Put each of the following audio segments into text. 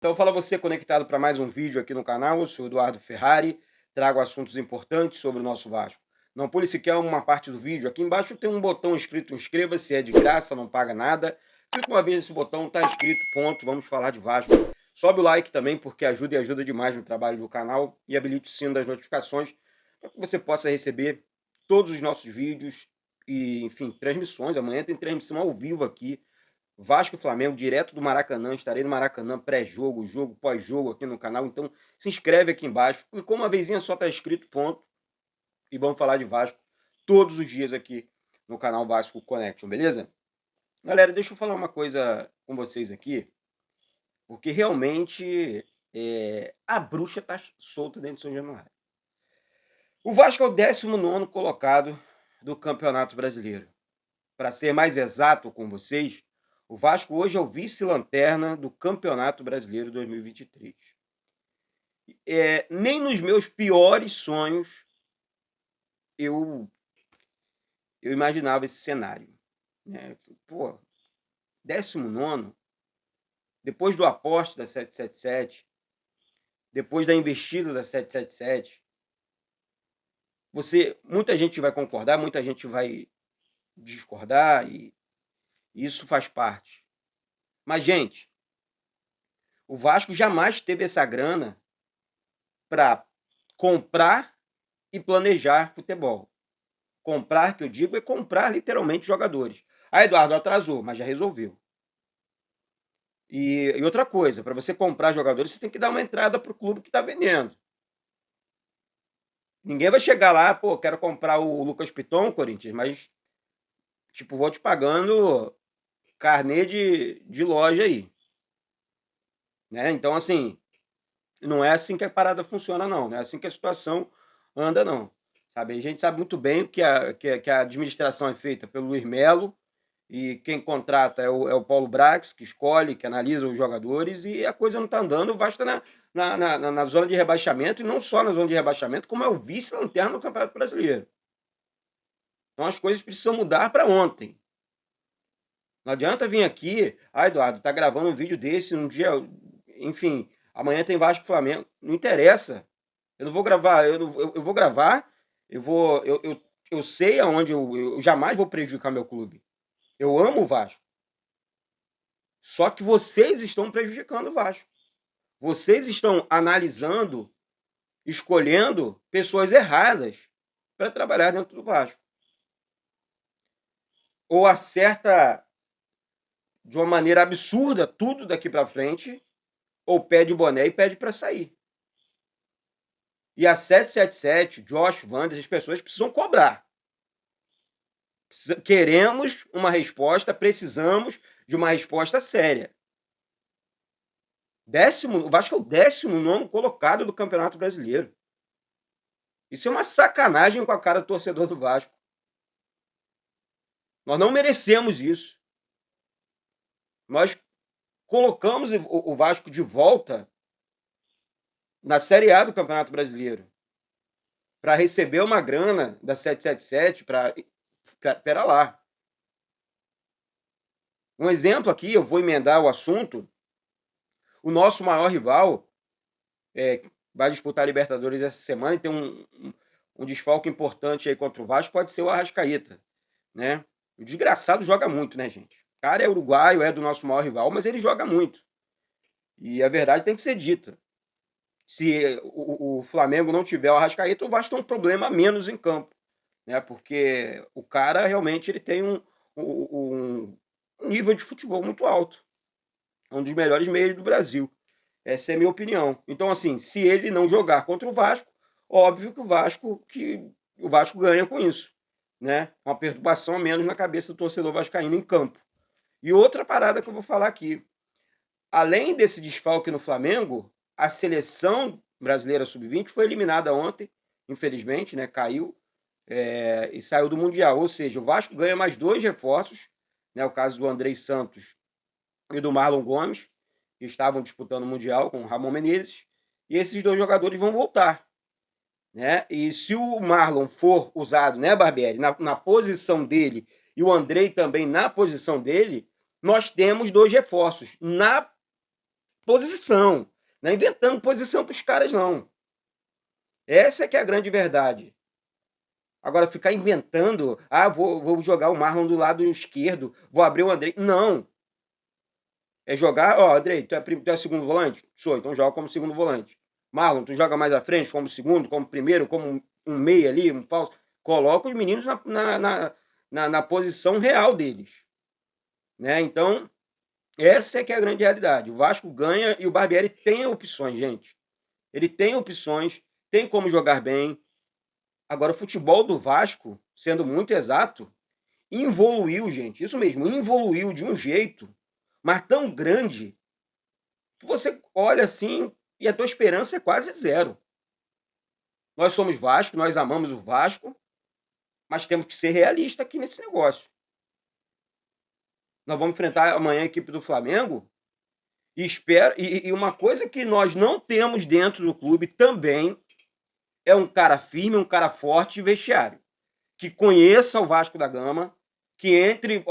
Então fala você conectado para mais um vídeo aqui no canal, eu sou Eduardo Ferrari, trago assuntos importantes sobre o nosso Vasco. Não pule sequer uma parte do vídeo, aqui embaixo tem um botão escrito inscreva-se, é de graça, não paga nada. Clica uma vez nesse botão, tá escrito, ponto, vamos falar de Vasco. Sobe o like também, porque ajuda e ajuda demais no trabalho do canal, e habilite o sino das notificações, para que você possa receber todos os nossos vídeos e, enfim, transmissões. Amanhã tem transmissão ao vivo aqui, Vasco e Flamengo, direto do Maracanã. Estarei no Maracanã, pré-jogo, jogo, pós-jogo aqui no canal. Então se inscreve aqui embaixo. E com uma vezinha só tá escrito, ponto. E vamos falar de Vasco todos os dias aqui no canal Vasco Connection, beleza? Galera, deixa eu falar uma coisa com vocês aqui, porque realmente a bruxa tá solta dentro de São Januário. O Vasco é o 19º colocado do Campeonato Brasileiro. Para ser mais exato com vocês, o Vasco hoje é o vice-lanterna do Campeonato Brasileiro 2023. Nem nos meus piores sonhos eu imaginava esse cenário, né? Pô, 19º, depois do aporte da 777, depois da investida da 777, muita gente vai concordar, muita gente vai discordar, e isso faz parte. Mas, gente, o Vasco jamais teve essa grana para comprar e planejar futebol. Comprar, que eu digo, é comprar literalmente jogadores. Ah, Eduardo, atrasou, mas já resolveu. E outra coisa, para você comprar jogadores, você tem que dar uma entrada para o clube que está vendendo. Ninguém vai chegar lá, pô, quero comprar o Lucas Piton, Corinthians, mas, tipo, vou te pagando carnê de loja aí. Né? Então, assim, não é assim que a parada funciona, não. Não é assim que a situação anda, não. Sabe? A gente sabe muito bem que a administração é feita pelo Luiz Melo, e quem contrata é o Paulo Brax, que escolhe, que analisa os jogadores, e a coisa não está andando. O Vasco está na zona de rebaixamento, e não só na zona de rebaixamento, como é o vice-lanterna do Campeonato Brasileiro. Então as coisas precisam mudar para ontem. Não adianta vir aqui, Eduardo, tá gravando um vídeo desse num dia, enfim, amanhã tem Vasco e Flamengo. Não interessa. Eu não vou gravar, eu vou gravar, eu sei aonde eu jamais vou prejudicar meu clube. Eu amo o Vasco. Só que vocês estão prejudicando o Vasco. Vocês estão analisando, escolhendo pessoas erradas para trabalhar dentro do Vasco. Ou acerta de uma maneira absurda tudo daqui para frente, ou pede boné e pede para sair. E a 777, Josh, Wander, as pessoas precisam cobrar. Queremos uma resposta, precisamos de uma resposta séria. O Vasco é o 19º colocado do Campeonato Brasileiro. Isso é uma sacanagem com a cara do torcedor do Vasco. Nós não merecemos isso. Nós colocamos o Vasco de volta na Série A do Campeonato Brasileiro para receber uma grana da 777 pera lá. Um exemplo aqui, eu vou emendar o assunto. O nosso maior rival vai disputar a Libertadores essa semana e tem um desfalque importante aí contra o Vasco, pode ser o Arrascaeta, né? O desgraçado joga muito, né, gente? O cara é uruguaio, é do nosso maior rival, mas ele joga muito. E a verdade tem que ser dita. Se o Flamengo não tiver o Arrascaeta, o Vasco tem um problema a menos em campo, né? Porque o cara realmente ele tem um nível de futebol muito alto. É um dos melhores meios do Brasil. Essa é a minha opinião. Então, assim, se ele não jogar contra o Vasco, óbvio que o Vasco ganha com isso, né? Uma perturbação a menos na cabeça do torcedor vascaíno em campo. E outra parada que eu vou falar aqui. Além desse desfalque no Flamengo, a seleção brasileira sub-20 foi eliminada ontem, infelizmente, né? Caiu e saiu do Mundial. Ou seja, o Vasco ganha mais 2 reforços, né? O caso do Andrei Santos e do Marlon Gomes, que estavam disputando o Mundial com o Ramon Menezes, e esses 2 jogadores vão voltar, né? E se o Marlon for usado, né, Barbieri, na posição dele, e o Andrei também na posição dele, nós temos 2 reforços. posição. Não é inventando posição para os caras, não. Essa é que é a grande verdade. Agora, ficar inventando, vou jogar o Marlon do lado esquerdo, vou abrir o Andrei. Não. É jogar, Andrei, tu é segundo volante? Sou, então joga como segundo volante. Marlon, tu joga mais à frente, como segundo, como primeiro, como um meia ali, um falso. Coloca os meninos na posição real deles. Né? Então, essa é que é a grande realidade. O Vasco ganha e o Barbieri tem opções, gente. Ele tem opções, tem como jogar bem. Agora, o futebol do Vasco, sendo muito exato, evoluiu, gente. Isso mesmo, evoluiu de um jeito, mas tão grande, que você olha assim e a tua esperança é quase zero. Nós somos Vasco, nós amamos o Vasco, mas temos que ser realistas aqui nesse negócio. Nós vamos enfrentar amanhã a equipe do Flamengo e uma coisa que nós não temos dentro do clube também é um cara firme, um cara forte de vestiário, que conheça o Vasco da Gama, que entre,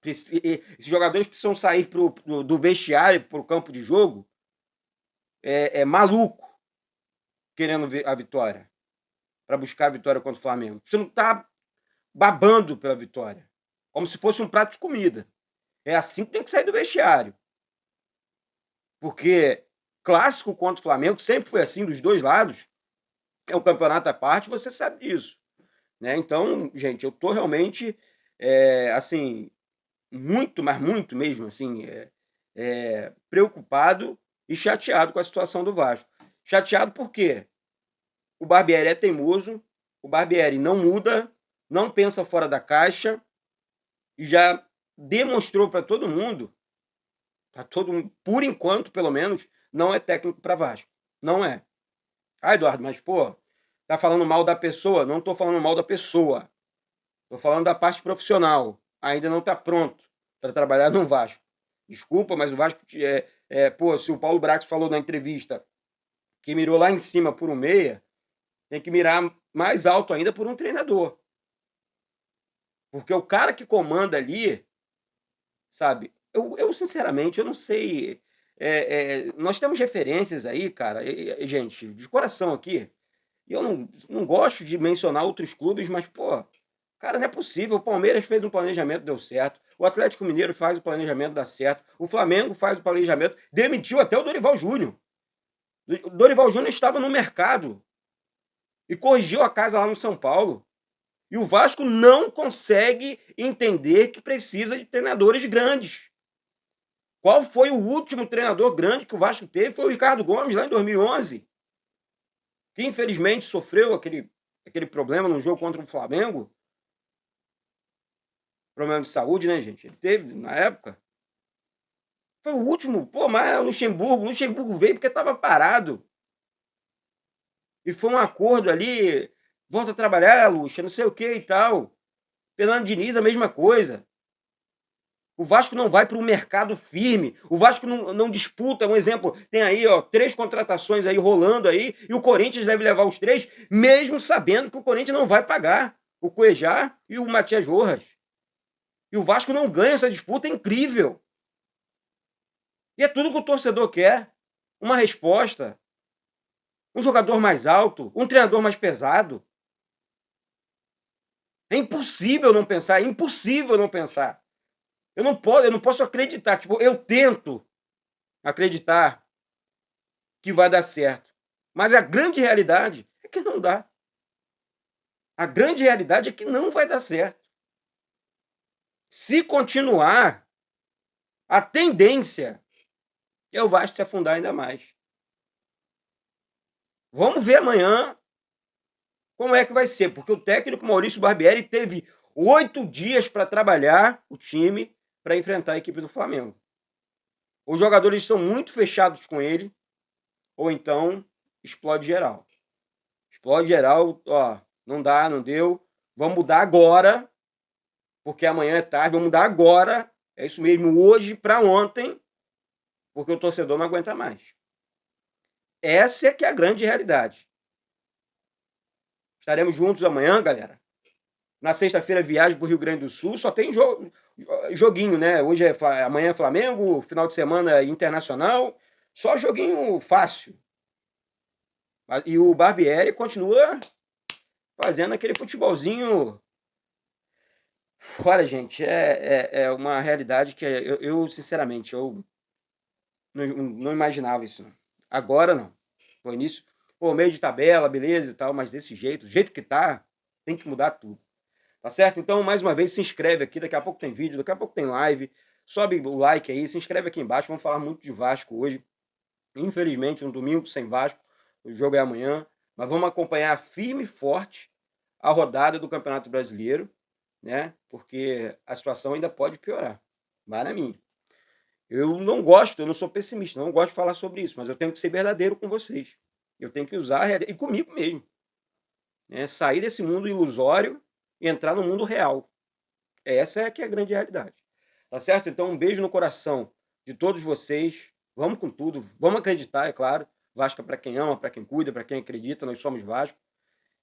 esses jogadores precisam sair do vestiário para o campo de jogo maluco, querendo a vitória, para buscar a vitória contra o Flamengo. Você não está babando pela vitória, como se fosse um prato de comida. É assim que tem que sair do vestiário. Porque clássico contra o Flamengo sempre foi assim, dos dois lados. É um campeonato à parte, você sabe disso. Né? Então, gente, eu tô realmente, assim, muito, mas muito mesmo, assim, preocupado e chateado com a situação do Vasco. Chateado por quê? O Barbieri é teimoso, o Barbieri não muda, não pensa fora da caixa e já demonstrou para todo mundo, por enquanto, pelo menos, não é técnico para Vasco. Não é. Eduardo, mas, tá falando mal da pessoa? Não tô falando mal da pessoa. Tô falando da parte profissional. Ainda não tá pronto para trabalhar no Vasco. Desculpa, mas o Vasco, se o Paulo Brax falou na entrevista que mirou lá em cima por um meia, tem que mirar mais alto ainda por um treinador. Porque o cara que comanda ali, sabe, eu sinceramente, eu não sei. Nós temos referências aí, cara, gente, de coração aqui. E eu não gosto de mencionar outros clubes, mas, cara, não é possível. O Palmeiras fez um planejamento, deu certo. O Atlético Mineiro faz o planejamento, dá certo. O Flamengo faz o planejamento, demitiu até o Dorival Júnior. O Dorival Júnior estava no mercado e corrigiu a casa lá no São Paulo. E o Vasco não consegue entender que precisa de treinadores grandes. Qual foi o último treinador grande que o Vasco teve? Foi o Ricardo Gomes, lá em 2011. Que infelizmente sofreu aquele problema no jogo contra o Flamengo. Problema de saúde, né, gente? Ele teve na época. Foi o último. Mas Luxemburgo veio porque estava parado. E foi um acordo ali. Volta a trabalhar, Luxa, não sei o que e tal. Fernando Diniz, a mesma coisa. O Vasco não vai para um mercado firme. O Vasco não disputa, um exemplo, tem aí 3 contratações aí rolando aí, e o Corinthians deve levar os 3, mesmo sabendo que o Corinthians não vai pagar o Cuejá e o Matias Rojas. E o Vasco não ganha essa disputa, é incrível. E é tudo que o torcedor quer. Uma resposta. Um jogador mais alto, um treinador mais pesado. É impossível não pensar, é impossível não pensar. Eu não posso acreditar, eu tento acreditar que vai dar certo. Mas a grande realidade é que não dá. A grande realidade é que não vai dar certo. Se continuar, a tendência é o Vasco se afundar ainda mais. Vamos ver amanhã como é que vai ser, porque o técnico Maurício Barbieri teve 8 dias para trabalhar o time para enfrentar a equipe do Flamengo. Os jogadores estão muito fechados com ele, ou então explode geral. Explode geral, não dá, não deu. Vamos mudar agora, porque amanhã é tarde, vamos mudar agora. É isso mesmo, hoje para ontem, porque o torcedor não aguenta mais. Essa é que é a grande realidade. Estaremos juntos amanhã, galera. Na sexta-feira, viagem para o Rio Grande do Sul. Só tem joguinho, né? Amanhã é Flamengo, final de semana Internacional. Só joguinho fácil. E o Barbieri continua fazendo aquele futebolzinho. Olha, gente, é uma realidade que sinceramente, eu não imaginava isso, não. Agora não. No início, pô, meio de tabela, beleza e tal, mas desse jeito, do jeito que tá, tem que mudar tudo. Tá certo? Então, mais uma vez, se inscreve aqui, daqui a pouco tem vídeo, daqui a pouco tem live. Sobe o like aí, se inscreve aqui embaixo, vamos falar muito de Vasco hoje. Infelizmente, um domingo sem Vasco, o jogo é amanhã, mas vamos acompanhar firme e forte a rodada do Campeonato Brasileiro, né? Porque a situação ainda pode piorar. Vai na minha. Eu não sou pessimista, não gosto de falar sobre isso, mas eu tenho que ser verdadeiro com vocês. Eu tenho que usar a realidade, e comigo mesmo, né? Sair desse mundo ilusório e entrar no mundo real. Essa é que é a grande realidade. Tá certo? Então, um beijo no coração de todos vocês. Vamos com tudo. Vamos acreditar, é claro. Vasco é para quem ama, para quem cuida, para quem acredita. Nós somos Vasco.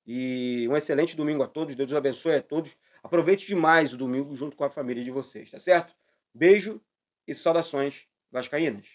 E um excelente domingo a todos. Deus abençoe a todos. Aproveite demais o domingo junto com a família de vocês, tá certo? Beijo e saudações vascaínas.